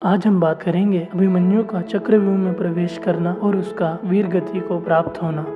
आज हम बात करेंगे अभिमन्यु का चक्रव्यूह में प्रवेश करना और उसका वीर गति को प्राप्त होना।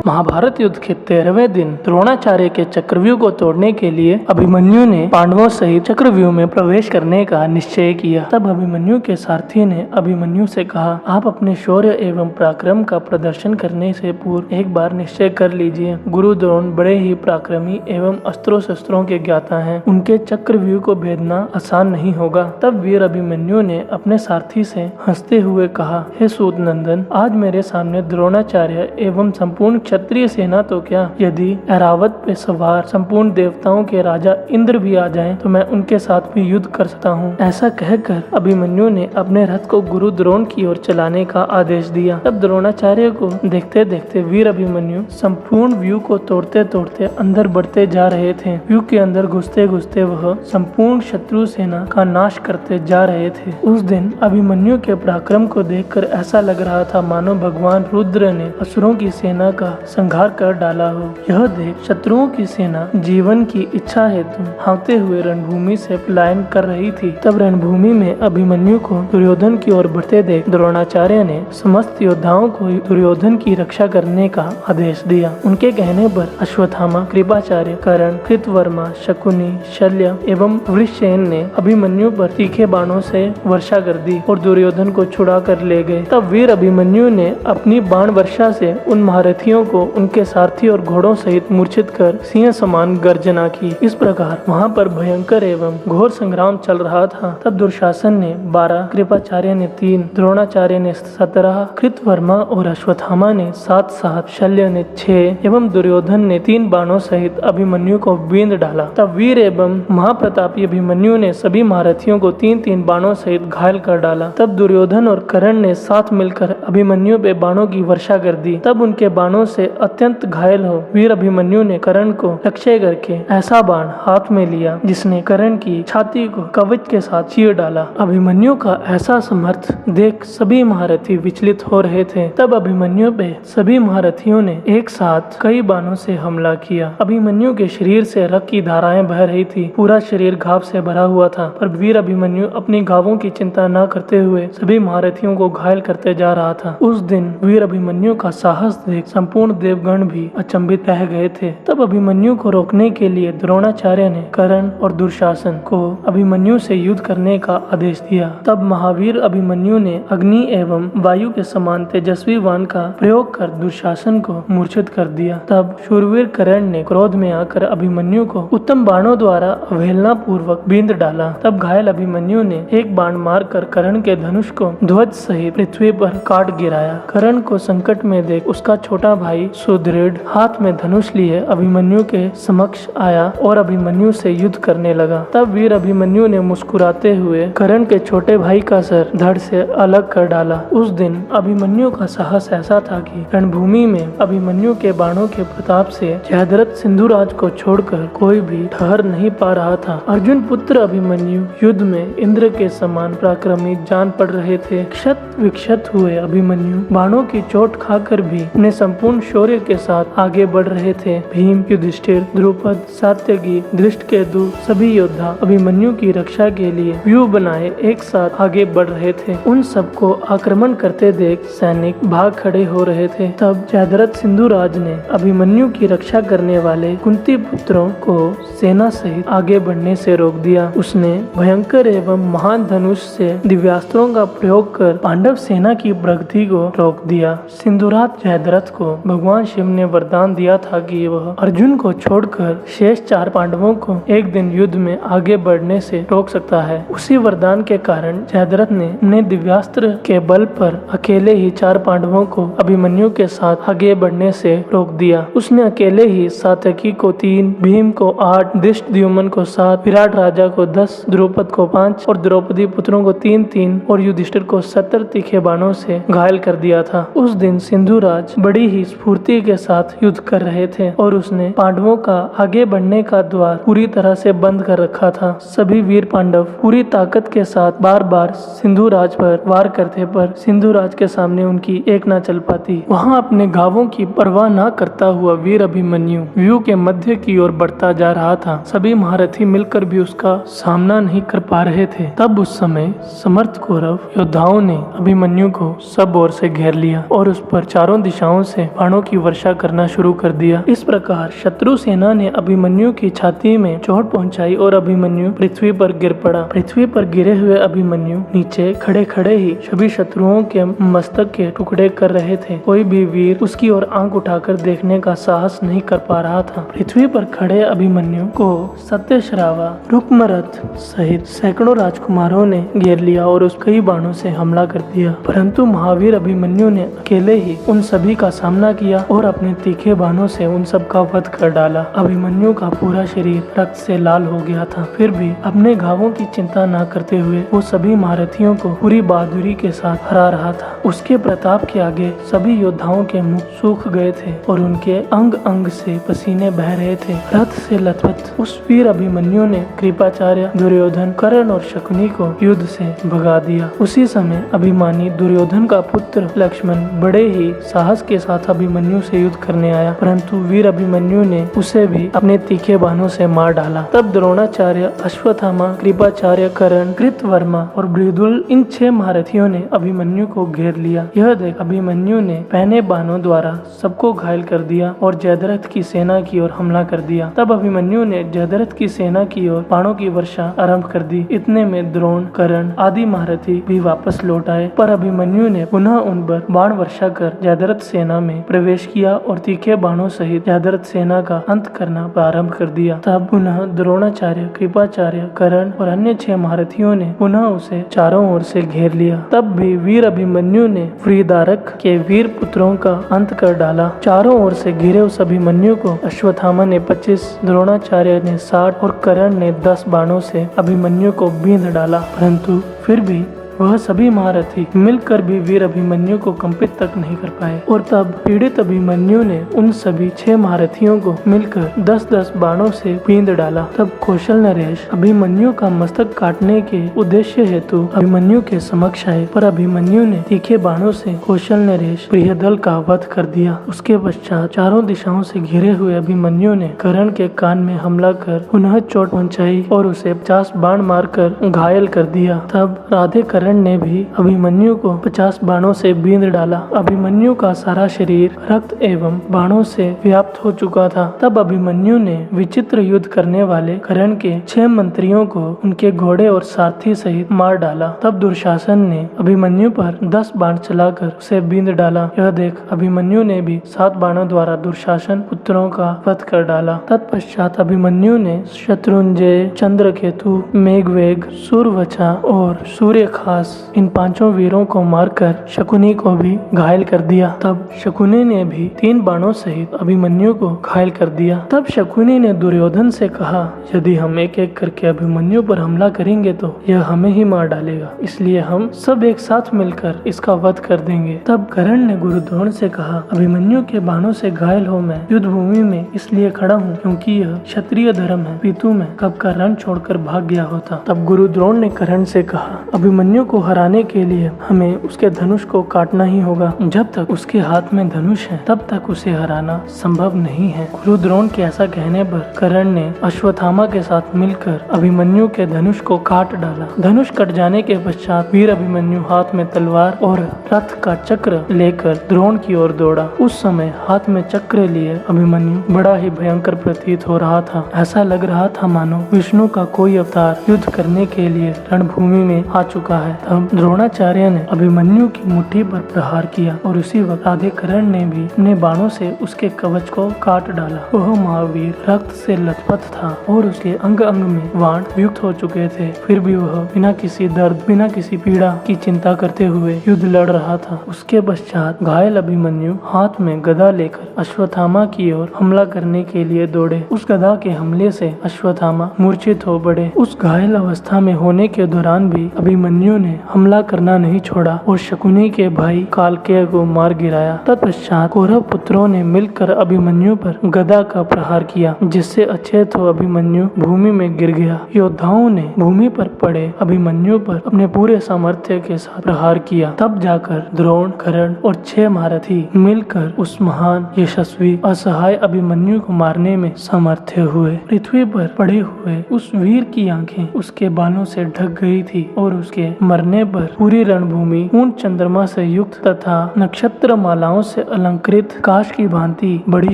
महाभारत युद्ध के 13वें दिन द्रोणाचार्य के चक्रव्यूह को तोड़ने के लिए अभिमन्यु ने पांडवों सहित चक्रव्यूह में प्रवेश करने का निश्चय किया। तब अभिमन्यु के सारथी ने अभिमन्यु से कहा, आप अपने शौर्य एवं पराक्रम का प्रदर्शन करने से पूर्व एक बार निश्चय कर लीजिए। गुरु द्रोण बड़े ही पराक्रमी एवं अस्त्रों शस्त्रों के ज्ञाता हैं, उनके चक्रव्यूह को भेदना आसान नहीं होगा। तब वीर अभिमन्यु ने अपने सारथी से हंसते हुए कहा, हे सूत नंदन, आज मेरे सामने द्रोणाचार्य एवं संपूर्ण क्षत्रिय सेना तो क्या, यदि ऐरावत पे सवार संपूर्ण देवताओं के राजा इंद्र भी आ जाएं, तो मैं उनके साथ भी युद्ध कर सकता हूँ। ऐसा कहकर अभिमन्यु ने अपने रथ को गुरु द्रोण की ओर चलाने का आदेश दिया। तब द्रोणाचार्य को देखते देखते वीर अभिमन्यु संपूर्ण व्यूह को तोड़ते तोड़ते अंदर बढ़ते जा रहे थे। व्यूह के अंदर घुसते घुसते वह संपूर्ण शत्रु सेना का नाश करते जा रहे थे। उस दिन अभिमन्यु के पराक्रम को देखकर ऐसा लग रहा था मानो भगवान रुद्र ने असुरों की सेना का संहार कर डाला हो। यह देख शत्रुओं की सेना जीवन की इच्छा हेतु हाँकते हुए रणभूमि से पलायन कर रही थी। तब रणभूमि में अभिमन्यु को दुर्योधन की ओर बढ़ते देख द्रोणाचार्य ने समस्त योद्धाओं को दुर्योधन की रक्षा करने का आदेश दिया। उनके कहने पर अश्वत्थामा, कृपाचार्य, कर्ण, कृतवर्मा, शकुनी, शल्य एवं वृषसेन ने अभिमन्यु पर तीखे बाणों से वर्षा कर दी और दुर्योधन को छुड़ा कर ले गए। तब वीर अभिमन्यु ने अपनी बाण वर्षा से उन महारथियों को उनके सारथी और घोड़ों सहित मूर्छित कर सिंह समान गर्जना की। इस प्रकार वहां पर भयंकर एवं घोर संग्राम चल रहा था। तब दुशासन ने 12, कृपाचार्य ने 3, द्रोणाचार्य ने 17, कृतवर्मा और अश्वत्थामा ने 7, शल्य ने 6 एवं दुर्योधन ने 3 बाणों सहित अभिमन्यु को बींद डाला। तब वीर एवं महाप्रतापी अभिमन्यु ने सभी महारथियों को 3 बाणों सहित घायल कर डाला। तब दुर्योधन और कर्ण ने साथ मिलकर अभिमन्यु पे बाणों की वर्षा कर दी। तब उनके बाणों से अत्यंत घायल हो वीर अभिमन्यु ने कर्ण को लक्ष्य करके ऐसा बाण हाथ में लिया जिसने कर्ण की छाती को कवच के साथ चीर डाला। अभिमन्यु का ऐसा समर्थ देख सभी महारथी विचलित हो रहे थे। तब अभिमन्यु पे सभी महारथियों ने एक साथ कई बाणों से हमला किया। अभिमन्यु के शरीर से रक्त की धाराएं बह रही थी। पूरा शरीर घाव से भरा हुआ था, पर वीर अभिमन्यु अपनी घावों की चिंता न करते हुए सभी महारथियों को घायल करते जा रहा था। उस दिन वीर अभिमन्यु का साहस देख संपूर्ण देवगण भी अचंभित रह गए थे। तब अभिमन्यु को रोकने के लिए द्रोणाचार्य ने कर्ण और दुशासन को अभिमन्यु से युद्ध करने का आदेश दिया। तब महावीर अभिमन्यु ने अग्नि एवं वायु के समान तेजस्वी बाण का प्रयोग कर दुशासन को मूर्छित कर दिया। तब शूरवीर कर्ण ने क्रोध में आकर अभिमन्यु को उत्तम बाणों द्वारा अवहेलना पूर्वक बींद डाला। तब घायल अभिमन्यु ने एक बाण मारकर कर्ण के धनुष को ध्वज सहित पृथ्वी पर काट गिराया। कर्ण को संकट में देख उसका छोटा भाई सुदृढ़ हाथ में धनुष लिए अभिमन्यु के समक्ष आया और अभिमन्यु से युद्ध करने लगा। तब वीर अभिमन्यु ने मुस्कुराते हुए कर्ण के छोटे भाई का सर धड़ से अलग कर डाला। उस दिन अभिमन्यु का साहस ऐसा था कि रणभूमि में अभिमन्यु के बाणों के प्रताप से जयद्रथ सिंधुराज को छोड़कर कोई भी ठहर नहीं पा रहा था। अर्जुन पुत्र अभिमन्यु युद्ध में इंद्र के समान पराक्रमी जान पड़ रहे थे। क्षत विक्षत हुए अभिमन्यु बाणों की चोट खाकर भी अपने संपूर्ण शौर्य के साथ आगे बढ़ रहे थे। भीम, युधिष्ठिर, द्रुपद, सात्यकी, धृष्टकेतु सभी योद्धा अभिमन्यु की रक्षा के लिए व्यूह बनाए एक साथ आगे बढ़ रहे थे। उन सबको आक्रमण करते देख सैनिक भाग खड़े हो रहे थे। तब जयद्रथ सिंधुराज ने अभिमन्यु की रक्षा करने वाले कुंती पुत्रों को सेना सहित आगे बढ़ने से रोक दिया। उसने भयंकर एवं महान धनुष से दिव्यास्त्रों का प्रयोग कर पांडव सेना की प्रगति को रोक दिया। सिंधुराज जयद्रथ को भगवान शिव ने वरदान दिया था कि वह अर्जुन को छोड़कर शेष 4 पांडवों को एक दिन युद्ध में आगे बढ़ने से रोक सकता है। उसी वरदान के कारण जयद्रथ ने अपने दिव्यास्त्र के बल पर अकेले ही 4 पांडवों को अभिमन्यु के साथ आगे बढ़ने से रोक दिया। उसने अकेले ही सात्यकी को 3, भीम को 8, धृष्टद्युम्न को 7, विराट राजा को 10, द्रुपद को 5 और द्रौपदी पुत्रों को 3 और युधिष्ठिर को 70 तीखे बाणों से घायल कर दिया था। उस दिन सिंधुराज बड़ी ही स्फूर्ति के साथ युद्ध कर रहे थे और उसने पांडवों का आगे बढ़ने का द्वार पूरी तरह से बंद कर रखा था। सभी वीर पांडव पूरी ताकत के साथ बार बार सिंधुराज पर वार करते पर सिंधुराज के सामने उनकी एक न चल पाती। वहां अपने घावों की परवाह न करता हुआ वीर अभिमन्यु व्यू के मध्य की ओर बढ़ता जा रहा था। सभी महारथी मिलकर भी उसका सामना नहीं कर पा रहे थे। तब उस समय समर्थ कौरव योद्धाओं ने अभिमन्यु को सब ओर से घेर लिया और उस पर चारों दिशाओं से बाणों की वर्षा करना शुरू कर दिया। इस प्रकार शत्रु सेना ने अभिमन्यु की छाती में चोट पहुंचाई और अभिमन्यु पृथ्वी पर गिर पड़ा। पृथ्वी पर गिरे हुए अभिमन्यु नीचे खड़े खड़े ही सभी शत्रुओं के मस्तक के टुकड़े कर रहे थे। कोई भी वीर उसकी ओर आंख उठाकर देखने का साहस नहीं कर पा रहा था। पृथ्वी पर खड़े अभिमन्यु को सत्यश्रावा रुक्मरथ सहित सैकड़ों राजकुमारों ने घेर लिया और उस कई बाणों से हमला कर दिया, परंतु महावीर अभिमन्यु ने अकेले ही उन सभी का सामना किया और अपने तीखे बाणों से उन सब का वध कर डाला। अभिमन्यु का पूरा शरीर रक्त से लाल हो गया था, फिर भी अपने घावों की चिंता न करते हुए वो सभी महारथियों को पूरी बहादुरी के साथ हरा रहा था। उसके प्रताप के आगे सभी योद्धाओं के मुख सूख गए थे और उनके अंग अंग से पसीने बह रहे थे। रथ से लथपथ उस वीर अभिमन्यु ने कृपाचार्य, दुर्योधन, कर्ण और शकुनी को युद्ध से भगा दिया। उसी समय अभिमानी दुर्योधन का पुत्र लक्ष्मण बड़े ही साहस के साथ अभिमन्यु से युद्ध करने आया, परंतु वीर अभिमन्यु ने उसे भी अपने तीखे बाणों से मार डाला। तब द्रोणाचार्य, अश्वत्थामा, कृपाचार्य, कर्ण, कृतवर्मा और बृहदुल इन 6 महारथियों ने अभिमन्यु को घेर लिया। यह देख अभिमन्यु ने पहने बाणों द्वारा सबको घायल कर दिया और जयद्रथ की सेना की ओर हमला कर दिया। तब अभिमन्यु ने जयद्रथ की सेना की ओर बाणों की वर्षा आरंभ कर दी। इतने में द्रोण, कर्ण आदि महारथी भी वापस लौट आए, पर अभिमन्यु ने पुनः उन पर बाण वर्षा कर जयद्रथ सेना में प्रवेश किया और तीखे बाणों सहित जयद्रथ सेना का अंत करना प्रारंभ कर दिया। तब पुनः द्रोणाचार्य, कृपाचार्य, कर्ण और अन्य 6 महारथियों ने पुनः उसे चारों ओर से घेर लिया। तब भी वीर अभिमन्यु ने व्रीहिदारक के वीर पुत्रों का अंत कर डाला। चारों ओर से घिरे उस अभिमन्यु को अश्वत्थामा ने 25, द्रोणाचार्य ने 60 और कर्ण ने 10 बाणों से अभिमन्यु को बींध डाला, परंतु फिर भी वह सभी महारथी मिलकर भी वीर अभिमन्यु को कंपित तक नहीं कर पाए। और तब पीड़ित अभिमन्यु ने उन सभी 6 महारथियों को मिलकर 10-10 बाणों से बींध डाला। तब कौशल नरेश अभिमन्यु का मस्तक काटने के उद्देश्य हेतु अभिमन्यु के समक्ष आए, पर अभिमन्यु ने तीखे बाणों से कौशल नरेश बृहदल का वध कर दिया। उसके पश्चात चारों दिशाओं से घिरे हुए अभिमन्यु ने कर्ण के कान में हमला कर पुनः चोट पहुँचाई और उसे 50 बाण मारकर घायल कर दिया। तब राधे कर्ण ने भी अभिमन्यु को 50 बाणों से बींध डाला। अभिमन्यु का सारा शरीर रक्त एवं बाणों से व्याप्त हो चुका था। तब अभिमन्यु ने विचित्र युद्ध करने वाले कर्ण के 6 मंत्रियों को उनके घोड़े और सारथी सहित मार डाला। तब दुशासन ने अभिमन्यु पर 10 बाण चलाकर उसे बींध डाला। यह देख अभिमन्यु ने भी 7 बाणों द्वारा दुशासन पुत्रों का वध कर डाला। तत्पश्चात अभिमन्यु ने शत्रुंजय, चंद्रकेतु, मेघवेग, सूर्यवचा और सूर्यखास इन 5 वीरों को मारकर शकुनी को भी घायल कर दिया। तब शकुनी ने भी 3 बाणों सहित अभिमन्यु को घायल कर दिया। तब शकुनी ने दुर्योधन से कहा, यदि हम एक एक करके अभिमन्यु पर हमला करेंगे तो यह हमें ही मार डालेगा, इसलिए हम सब एक साथ मिलकर इसका वध कर देंगे। तब कर्ण ने गुरु द्रोण से कहा, अभिमन्यु के बाणों से घायल हो मैं युद्ध भूमि में इसलिए खड़ा हूँ क्योंकि यह क्षत्रिय धर्म है, पितु मैं कब का रण छोड़कर भाग गया होता। तब गुरु द्रोण ने कर्ण से कहा, अभिमन्यु को हराने के लिए हमें उसके धनुष को काटना ही होगा। जब तक उसके हाथ में धनुष है तब तक उसे हराना संभव नहीं है। गुरु द्रोण के ऐसा कहने पर कर्ण ने अश्वत्थामा के साथ मिलकर अभिमन्यु के धनुष को काट डाला। धनुष कट जाने के पश्चात वीर अभिमन्यु हाथ में तलवार और रथ का चक्र लेकर द्रोण की ओर दौड़ा। उस समय हाथ में चक्र लिए अभिमन्यु बड़ा ही भयंकर प्रतीत हो रहा था। ऐसा लग रहा था मानो विष्णु का कोई अवतार युद्ध करने के लिए रणभूमि में आ चुका है। तब द्रोणाचार्य ने अभिमन्यु की मुट्ठी पर प्रहार किया और उसी वक्त राधे कर्ण ने भी अपने बाणों से उसके कवच को काट डाला। वह महावीर रक्त से लथपथ था और उसके अंग अंग में बाण युक्त हो चुके थे, फिर भी वह बिना किसी दर्द, बिना किसी पीड़ा की चिंता करते हुए युद्ध लड़ रहा था। उसके पश्चात घायल अभिमन्यु हाथ में गदा लेकर अश्वत्थामा की ओर हमला करने के लिए दौड़े। उस गदा के हमले से अश्वत्थामा मूर्छित हो पड़े। उस घायल अवस्था में होने के दौरान भी अभिमन्यु ने हमला करना नहीं छोड़ा और शकुनी के भाई कालकेय को मार गिराया। तत्पश्चात कौरव पुत्रों ने मिलकर अभिमन्यु पर गदा का प्रहार किया, जिससे अचेत हो अभिमन्यु भूमि में गिर गया। योद्धाओं ने भूमि पर पड़े अभिमन्यु पर अपने पूरे सामर्थ्य के साथ प्रहार किया। तब जाकर द्रोण, कर्ण और 6 महारथी मिलकर उस महान, यशस्वी, असहाय अभिमन्यु को मारने में समर्थ हुए। पृथ्वी पर पड़े हुए उस वीर की आंखें उसके बालों से ढक गई थी और उसके मरने पर पूरी रणभूमि पूर्ण चंद्रमा से युक्त तथा नक्षत्र मालाओं से अलंकृत काश की भांति बड़ी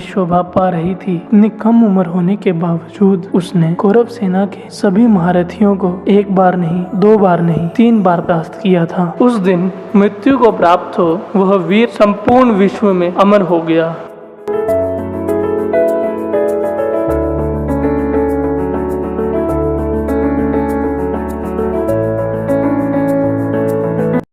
शोभा पा रही थी। इतनी कम उम्र होने के बावजूद उसने कौरव सेना के सभी महारथियों को एक बार नहीं, 2 बार नहीं, 3 बार परास्त किया था। उस दिन मृत्यु को प्राप्त हो वह वीर संपूर्ण विश्व में अमर हो गया।